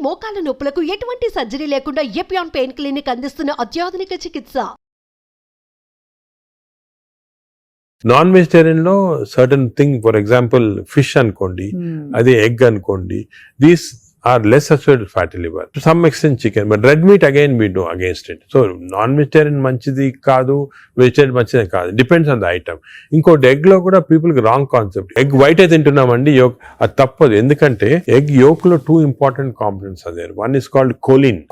మోకాల నొప్పులకు ఎటువంటి సర్జరీ లేకుండా ఎపియాన్ పెయిన్ క్లినిక్ అందిస్తున్న అత్యాధునిక చికిత్స. నాన్ వెజిటేరియన్ లో certain thing, for example fish అనుకోండి, అదే ఎగ్ అనుకోండి, these are less associated fatty liver. To some extent chicken, but red meat again we do against it. So non-vegetarian మంచిది కాదు, vegetarian మంచిది కాదు, డిపెండ్స్ ఆన్ ద ఐటమ్. ఇంకోటి egg లో కూడా పీపుల్ కి రాంగ్ కాన్సెప్ట్. ఎగ్ వైట్ అయితే తింటున్నామండి, yoke అది తప్పదు. ఎందుకంటే ఎగ్ యోక్ లో 2 ఇంపార్టెంట్ కాంపోనెంట్స్ అదే. వన్ ఇస్ కాల్డ్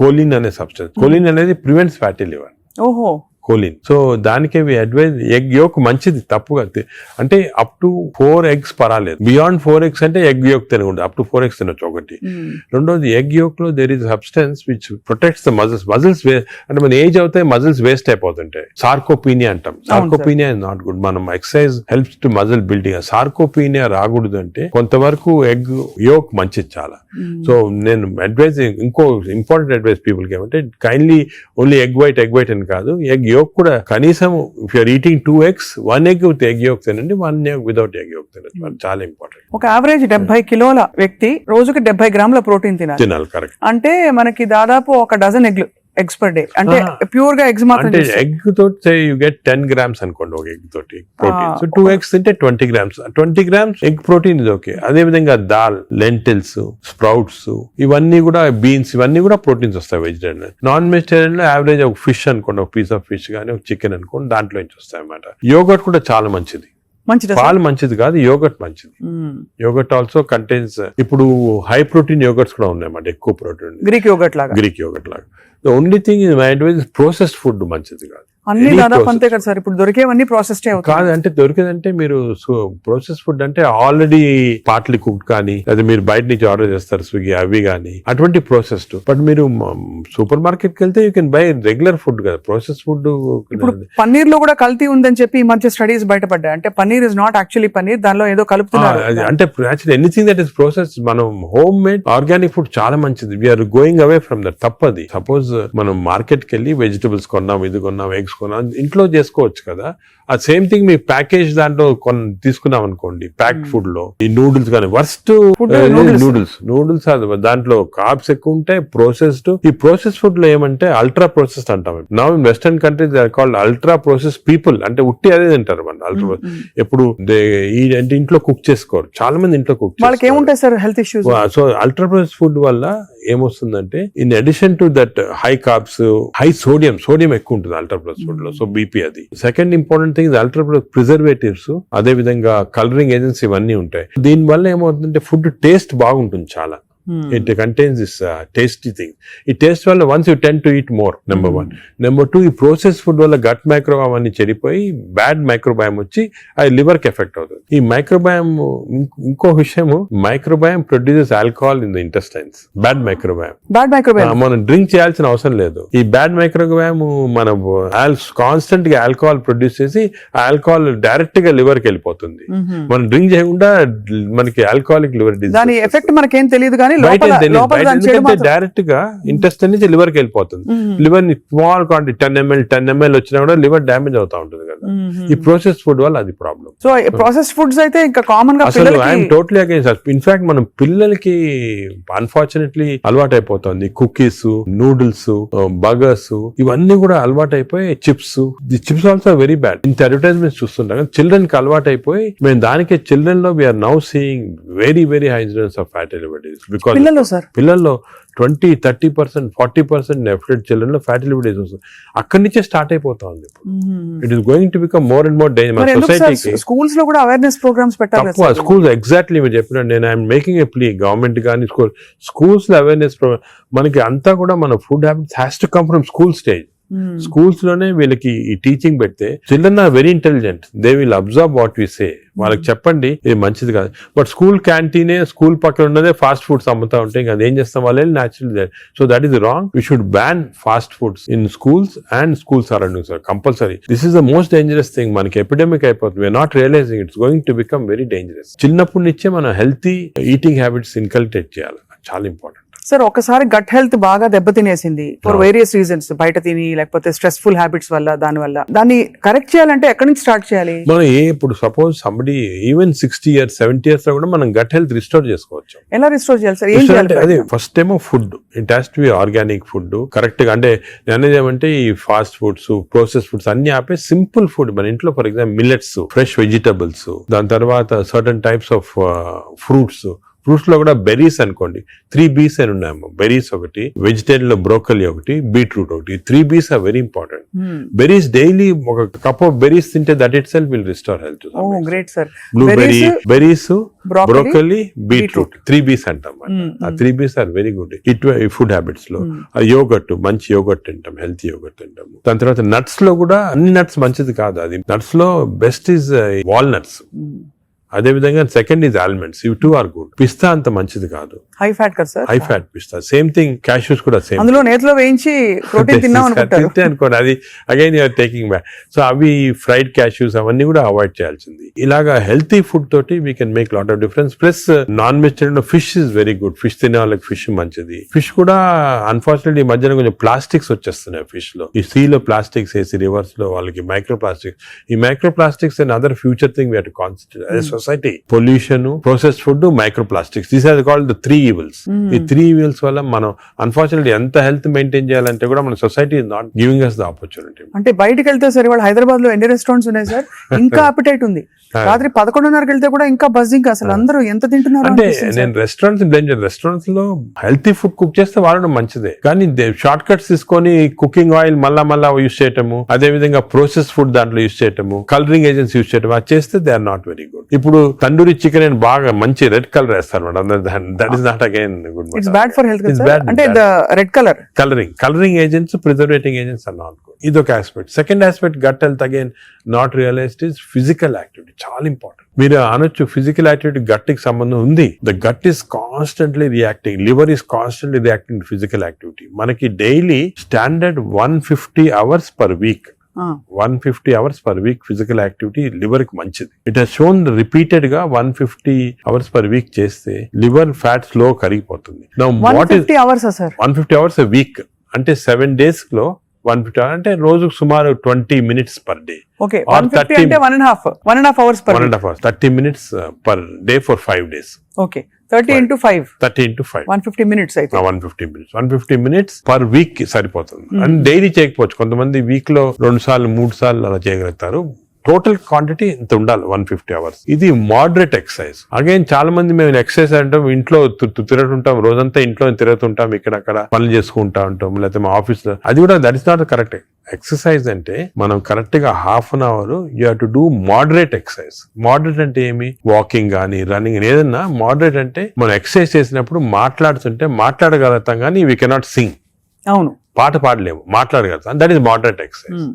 కోలిన్ అనే సబ్స్టెన్స్. కోలిన్ అనేది ప్రివెంట్స్ ఫ్యాటీ లివర్. ఓహో, కోలిన్. సో దానికే అడ్వైజ్ ఎగ్ యోక్ మంచిది, తప్పుగా అంటే అప్ టు 4 eggs పర్వాలేదు. బియాండ్ 4 eggs అంటే ఎగ్ యోక్ తినకూడదు, అప్ టు 4 eggs తినొచ్చు ఒకటి. రెండోది ఎగ్ యోక్ లో there is substance which protects the muscles అంటే మన ఏజ్ అవుతాయి, మజిల్స్ వేస్ట్ అయిపోతుంటాయి. సార్కోపీనియా అంటాం. Sarcopenia is not good. మనం exercise helps to muscle building. Sarcopenia రాకూడదు అంటే కొంతవరకు ఎగ్ యోక్ మంచిది చాలా. సో నేను అడ్వైజ్, ఇంకో ఇంపార్టెంట్ అడ్వైజ్ పీపుల్ కి ఏమంటే కైండ్లీ ఓన్లీ ఎగ్ వైట్ అని కాదు, ఎగ్ యోక్ కూడా కనీసం if you're eating 2 eggs, 1 egg with egg yolk తినండి, 1 egg వితౌట్ ఎగ్ యోక్ తినండి. చాలా ఇంపార్టెంట్. ఒక యావరేజ్ 70 కిలోల వ్యక్తి రోజుకి 70 గ్రాముల ప్రోటీన్ తినాలి. కరెక్ట్. అంటే మనకి దాదాపు 1 డజన్ ఎగ్స్ పర్ డే. అంటే ప్యూర్ గా ఎగ్స్ మాత్రం. అంటే ఎగ్ తోటి యూ గెట్ 10 grams అనుకోండి ఒక ఎగ్ తోటి ప్రోటీన్. సో 2 eggs తింటే 20 grams. 20 grams ఎగ్ ప్రోటీన్ ఇది ఓకే. అదే విధంగా దాల్, లెంటిల్స్, స్ప్రౌట్స్, ఇవన్నీ కూడా బీన్స్, ఇవన్నీ కూడా ప్రోటీన్స్ వస్తాయి వెజిటేరియన్. నాన్ వెజిటేరియన్ లో యావరేజ్ ఒక ఫిష్ అనుకోండి, ఒక పీస్ ఆఫ్ ఫిష్ కానీ ఒక చికెన్ అనుకోండి, దాంట్లో నుంచి వస్తాయి అన్నమాట. యోగర్ట్ కూడా చాలా మంచిది. పాలు మంచిది కాదు, యోగర్ట్ మంచిది. యోగర్ట్ ఆల్సో కంటైన్స్, ఇప్పుడు హై ప్రోటీన్ యోగర్ట్స్ కూడా ఉన్నాయన్నమాట, ఎక్కువ ప్రోటీన్. గ్రీక్ యోగర్ట్ లాగా. The only thing is my advice is processed food మంచిది కాదు. అన్ని దాదాపు అంతే కదా సార్. ఇప్పుడు దొరికేవన్నీ ప్రాసెస్డ్ కాదు. అంటే దొరికేదంటే మీరు ప్రాసెస్ ఫుడ్ అంటే ఆల్రెడీ పార్ట్లీ కుక్డ్ కానీ, లేదా మీరు బయట నుంచి ఆర్డర్ చేస్తారు స్విగ్గీ అవి కానీ, అటువంటి ప్రాసెస్డ్. బట్ మీరు సూపర్ మార్కెట్ కి వెళ్తే you can buy regular food కదా. Process food. ఇప్పుడు పన్నీర్ లో కూడా కల్తీ ఉందని చెప్పి ఈ మధ్య స్టడీస్ బయటపడ్డాయి. అంటే paneer is not actually paneer, దానిలో ఏదో కలుపుతున్నారు. అంటే actually anything that is process, మనం హోమ్ మేడ్ ఆర్గానిక్ ఫుడ్ చాలా మంచిది. We're going away from that. తప్పది. సపోజ్ మనం మార్కెట్ కి వెళ్ళి వెజిటబుల్స్ కొన్నాం, ఇది కొన్నాం, ఎగ్స్ కొన్నాం, ఇంట్లో చేసుకోవచ్చు కదా. ఆ సేమ్ థింగ్ మీ ప్యాకేజ్ దాంట్లో తీసుకున్నాం అనుకోండి, ప్యాక్డ్ ఫుడ్ లో ఈ నూడిల్స్ కానీ, వర్స్ట్ నూడిల్స్ దాంట్లో కార్బ్స్ ఎక్కువ ఉంటాయి, ప్రాసెస్డ్. ఈ ప్రాసెస్ ఫుడ్ లో ఏమంటే అల్ట్రా ప్రాసెస్డ్ అంటాం. Now in western countries they are called ultra process people. అంటే ఉట్టి అదే తింటారు మన అల్ట్రా. ఎప్పుడు అంటే ఇంట్లో కుక్ చేసుకోరు చాలా మంది. ఇంట్లో కుక్ ఏముంటాయి sir health issues. So ultra process food వల్ల ఏమొస్తుందంటే, in addition to that high carbs, high sodium ఎక్కువ ఉంటుంది అల్ట్రా ప్రాసెస్ ఫుడ్ లో. సో బీపీ అది. Second important thing ultra preservatives, అదే విధంగా కలరింగ్ ఏజెంట్స్ ఇవన్నీ ఉంటాయి. దీని వల్ల ఏమవుతుందంటే ఫుడ్ టేస్ట్ బాగుంటుంది చాలా. It contains this tasty thing. ఈ టేస్ట్ వల్ల once you tend to eat more, number 1. Number 2, ఈ ప్రాసెస్ ఫుడ్ వల్ల గట్ మైక్రోబయామ్ అన్ని చెడిపోయి బ్యాడ్ మైక్రోబయామ్ వచ్చి అది లివర్ కి ఎఫెక్ట్ అవుతుంది. ఈ మైక్రోబయామ్, ఇంకో విషయం, microbiome produces alcohol in the intestines. Bad microbiome మనం డ్రింక్ చేయాల్సిన అవసరం లేదు. ఈ బ్యాడ్ మైక్రోబయామ్ మన కాన్స్టెంట్ గా ఆల్కహాల్ ప్రొడ్యూస్ చేసి ఆల్కహాల్ డైరెక్ట్ గా లివర్ కి వెళ్ళిపోతుంది. మనం డ్రింక్ చేయకుండా మనకి ఆల్కహాలిక్ లివర్ డిసీజ్. దాని ఎఫెక్ట్ మనకేం తెలియదు కానీ డైరెక్ట్ గా ఇంటెస్టైన్ నుంచి లివర్ కి వెళ్ళిపోతుంది. లివర్ స్మాల్ క్వాంటిటీ 10 ml వచ్చినా కూడా లివర్ డ్యామేజ్ అవుతా ఉంటుంది కదా. ఈ ప్రాసెస్ ఫుడ్ వల్ల అది ప్రాబ్లం. సో ప్రాసెస్ ఫుడ్స్ అయితే ఇంకా కామన్ గా ఐఎమ్ టోటలీ అగైన్స్. ఇన్ఫాక్ట్ మనం పిల్లలకి అన్ఫార్చునేట్లీ అలవాటు అయిపోతుంది. కుకీస్, నూడిల్స్, బర్గర్స్ ఇవన్నీ కూడా అలవాటు అయిపోయి, చిప్స్ ఆల్సో వెరీ బ్యాడ్. ఇంత అడ్వర్టైజ్మెంట్స్ చూస్తుంటాం. చిల్డ్రన్ కి అలవాటు అయిపోయి మేము దానికే చిల్డ్రన్ లో we're now seeing very incidence of fatty liver disease. పిల్లల్లో 20-30%, 40% నెఫ్లెట్ చిల్డ్రన్ లో ఫ్యాటీ లివర్ డిసీజ్ వస్తుంది. అక్కడి నుంచే స్టార్ట్ అయిపోతా ఉంది. It is going to become more and more danger. సొసైటీకి స్కూల్స్ లో కూడా అవేర్నెస్ ప్రోగ్రామ్స్ పెట్టాలి. స్కూల్స్ ఎగ్జాక్ట్లీ మీరు చెప్పినట్టు నేను I'm making a plea, government కానీ స్కూల్స్ లో అవేర్నెస్ ప్రోగ్రామ్. మనకి అంతా కూడా మన food habits has to come from school stage. Schools లోనే వీళ్ళకి ఈ టీచింగ్ పెడితే children are very intelligent. They will observe what we say. వాళ్ళకి చెప్పండి ఇది మంచిది కాదు. బట్ స్కూల్ క్యాంటీనే, స్కూల్ పక్కన ఉన్నదే ఫాస్ట్ ఫుడ్స్ అమ్ముతా ఉంటే ఇంకా అదేం చేస్తాం వాళ్ళు natural. So that is wrong. We should ban fast foods in schools and school surroundings compulsory. This is the most dangerous thing. మనకి ఎపిడమిక్ అయిపోతుంది. We're not realizing it's going to become very dangerous. చిన్నప్పటి నుంచే మనం healthy eating habits inculcate చేయాలి. చాలా important. Sir ఒకసారి gut health బాగా దెబ్బతినేసింది ఫర్ వేరియస్ రీజన్స్, బయట తిని లేకపోతే స్ట్రెస్ఫుల్ హ్యాబిట్స్ వల్ల, దాన్ని కరెక్ట్ చేయాలంటే ఎక్కడి నుంచి స్టార్ట్ చేయాలి? మనం ఇప్పుడు suppose somebody even 60 years 70 years లో కూడా మనం గట్ హెల్త్ రిస్టోర్ చేసుకోవచ్చు. ఎలా రిస్టోర్ చేయాలి సార్? ఏం చేయాలి? అదే ఫస్ట్ ఏమో food, it has to be organic food correct గా. అంటే అనేది ఏమంటే ఈ ఫాస్ట్ ఫుడ్స్, ప్రాసెస్ ఫుడ్స్ అన్ని ఆపే సింపుల్ ఫుడ్ మన ఇంట్లో, for example millets, fresh vegetables, దాని తర్వాత సర్టన్ టైప్స్ ఆఫ్ ఫ్రూట్స్ లో కూడా బెర్రీస్ అనుకోండి, 3 B's అని ఉన్నాయమ్మా. బెర్రీస్ ఒకటి, వెజిటేరియన్ లో బ్రోకలీ ఒకటి, బీట్రూట్ ఒకటి. 3 B's are very important. Berries daily ఒక కప్ ఆఫ్ బెర్రీస్ తింటే that itself will restore health. Great sir. Blueberry, berries, broccoli, beetroot, 3 B's అంటాం. ఆ 3 B's are very good food habits లో. Yogurt, మంచి yogurt తింటాం, healthy yogurt తింటాము. దాని తర్వాత నట్స్ లో కూడా అన్ని నట్స్ మంచిది కాదు. అది నట్స్ లో బెస్ట్ ఈజ్ వాల్నట్స్. అదే విధంగా సెకండ్ ఈజ్ ఆల్మండ్స్. ఇవి 2 ఆర్ గుడ్. పిస్తా అంత మంచిది కాదు, హై ఫ్యాట్ కదా సార్. హై ఫ్యాట్ పిస్తా. సేమ్ థింగ్ క్యాష్యూస్ కూడా సేమ్. అందులో నేతిలో వేయించి ప్రోటీన్ తిన్నాం అనుకుంటారు. అనుకోండి, అది again you're taking back. So అవి ఫ్రైడ్ క్యాష్యూస్ అవన్నీ కూడా అవాయిడ్ చేయాల్సింది. ఇలాగా హెల్తీ ఫుడ్ తోటి we can make lot of difference. Plus non vegetarian లో fish is very good. Fish తినే వాళ్ళకి ఫిష్ మంచిది. ఫిష్ కూడా అన్ఫార్చునేట్లీ ఈ మధ్యన కొంచెం ప్లాస్టిక్స్ వచ్చేస్తున్నాయి ఫిష్ లో. ఈ సీ లో ప్లాస్టిక్స్ వేసి రివర్స్ లో వాళ్ళకి మైక్రో ప్లాస్టిక్స్. ఈ microplastics and other future thing we have to concentrate as a society. Pollution, processed food, microplastics, these are called the 3 evils. ఈ 3 evils వల్ల మనం అన్ఫార్చునేట్లీ ఎంత హెల్త్ మెయింటైన్ చేయాలంటే కూడా మన society is not giving us the opportunity. అంటే బయటకు వెళ్తే సార్ ఇవాళ హైదరాబాద్ లో ఎన్ని రెస్టారెంట్స్ ఉన్నాయి సార్, ఇంకా అపిటైట్ ఉంది. రాత్రి 11:30కి వెళ్తే కూడా ఇంకా బజ్జింగ్. అసలు అందరూ ఎంత తింటున్నారు అంటే నేను రెస్టారెంట్స్ లో హెల్తీ ఫుడ్ కుక్ చేస్తే వాడడం మంచిదే, కానీ షార్ట్ కట్స్ తీసుకొని కుకింగ్ ఆయిల్ మళ్ళా యూస్ చేయటము, అదే విధంగా ప్రాసెస్ ఫుడ్ దాంట్లో యూస్ చేయటము, కలరింగ్ ఏజెంట్స్ యూస్ చేయటం, అది చేస్తే they are not very good. ఇప్పుడు తందూరి చికెన్ అని బాగా మంచి రెడ్ కలర్ వేస్తారు madam. That is not again good. It's bad for health. అంటే red colouring agents, preserving agents are not good. ఇది ఒక aspect. Second aspect gut health again not realised is physical activity. చాలా important. మీరు అనొచ్చు physical activity gut కి సంబంధం ఉంది. The gut is constantly reacting, liver is constantly reacting to physical activity. మనకి daily standard 150 hours per week. 150 hours per week physical activity liver కి మంచిది. It has shown repeated గా 150 hours per week చేస్తే liver fat slow కరిగిపోతుంది. 150 hours a week అంటే 7 days లో 150 hours అంటే రోజుకు సుమారు 20 minutes per day. Okay, 150 అంటే 1.5 hours per 1.5 hours, 30 minutes per day for 5 days. Okay, 30 into 5. 150 minutes అయితే 150 minutes per week కి సరిపోతుంది. అండ్ డైలీ చేయకపోవచ్చు, కొంతమంది వీక్ లో 2 సార్లు 3 సార్లు అలా చేయగలుగుతారు. టోటల్ క్వాంటిటీ ఇంత ఉండాలి 150 hours. ఇది మోడరేట్ ఎక్సర్సైజ్. అగైన్ చాలా మంది మేము ఎక్సర్సైజ్ అంటాం, ఇంట్లో తిరుగుతుంటాం, రోజంతా ఇంట్లో తిరుగుతుంటాం, ఇక్కడక్కడ పనులు చేసుకుంటా ఉంటాం, లేకపోతే మా ఆఫీస్ లో. అది కూడా that is not correct. Exercise అంటే మనం కరెక్ట్ గా ½ an hour you have to do moderate exercise. Moderate అంటే ఏమి? వాకింగ్ కానీ రన్నింగ్, ఏదన్నా మోడరేట్ అంటే మనం ఎక్సర్సైజ్ చేసినప్పుడు మాట్లాడుతుంటే మాట్లాడగలుగుతాం కానీ వీ కెనాట్ సింగ్. అవును, పాట పాడలేము, మాట్లాడగలుగుతాం. That is moderate exercise.